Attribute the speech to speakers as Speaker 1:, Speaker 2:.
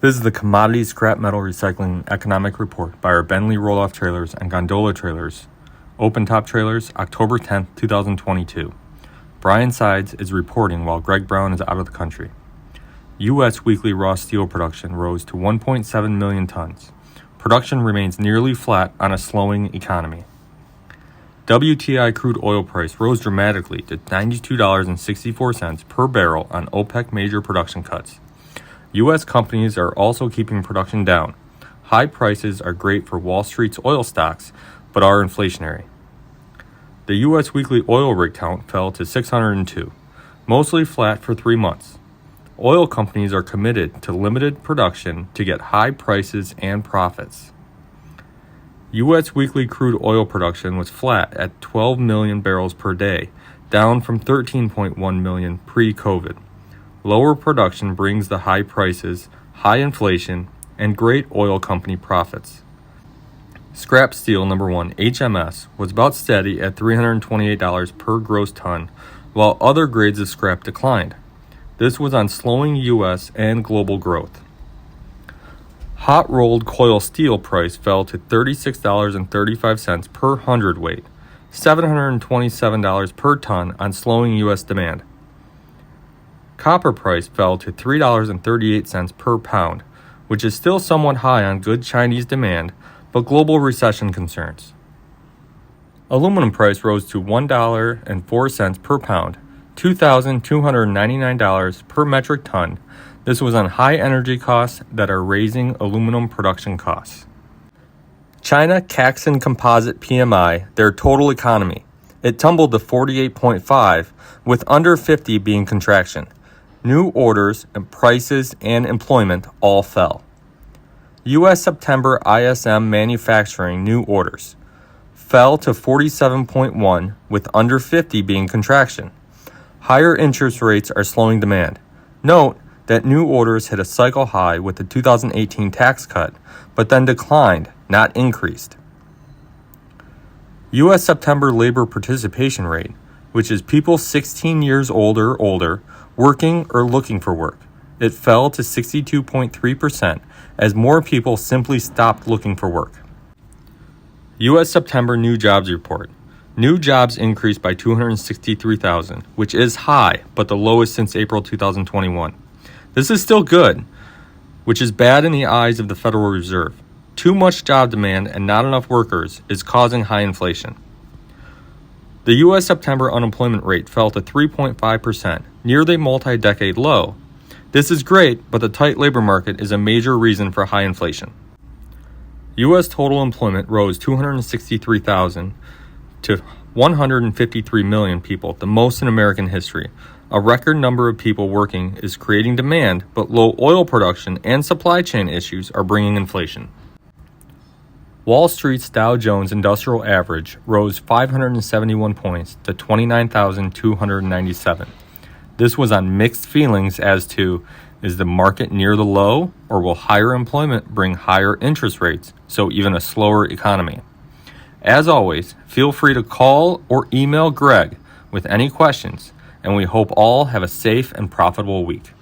Speaker 1: This is the Commodities Scrap Metal Recycling Economic Report by our Bentley Roll-Off Trailers and Gondola Trailers, Open Top Trailers, October 10, 2022. Brian Sides is reporting while Greg Brown is out of the country. U.S. weekly raw steel production rose to 1.7 million tons. Production remains nearly flat on a slowing economy. WTI crude oil price rose dramatically to $92.64 per barrel on OPEC major production cuts. U.S. companies are also keeping production down. High prices are great for Wall Street's oil stocks, but are inflationary. The U.S. weekly oil rig count fell to 602, mostly flat for 3 months. Oil companies are committed to limited production to get high prices and profits. U.S. weekly crude oil production was flat at 12 million barrels per day, down from 13.1 million pre-COVID. Lower production brings the high prices, high inflation, and great oil company profits. Scrap steel number 1, HMS, was about steady at $328 per gross ton, while other grades of scrap declined. This was on slowing U.S. and global growth. Hot-rolled coil steel price fell to $36.35 per hundredweight, $727 per ton on slowing U.S. demand. Copper price fell to $3.38 per pound, which is still somewhat high on good Chinese demand, but global recession concerns. Aluminum price rose to $1.04 per pound, $2,299 per metric ton. This was on high energy costs that are raising aluminum production costs. China Caxton Composite PMI, their total economy. It tumbled to 48.5, with under 50 being contraction. New orders and prices and employment all fell. U.S. September ISM manufacturing new orders fell to 47.1, with under 50 being contraction. Higher interest rates are slowing demand. Note that new orders hit a cycle high with the 2018 tax cut, but then declined, not increased. U.S. September labor participation rate, which is people 16 years old or older, working or looking for work. It fell to 62.3% as more people simply stopped looking for work. U.S. September new jobs report. New jobs increased by 263,000, which is high, but the lowest since April 2021. This is still good, which is bad in the eyes of the Federal Reserve. Too much job demand and not enough workers is causing high inflation. The U.S. September unemployment rate fell to 3.5%, near the multi-decade low. This is great, but the tight labor market is a major reason for high inflation. U.S. total employment rose 263,000 to 153 million people, the most in American history. A record number of people working is creating demand, but low oil production and supply chain issues are bringing inflation. Wall Street's Dow Jones Industrial Average rose 571 points to 29,297. This was on mixed feelings as to, is the market near the low, or will higher employment bring higher interest rates, so even a slower economy? As always, feel free to call or email Greg with any questions, and we hope all have a safe and profitable week.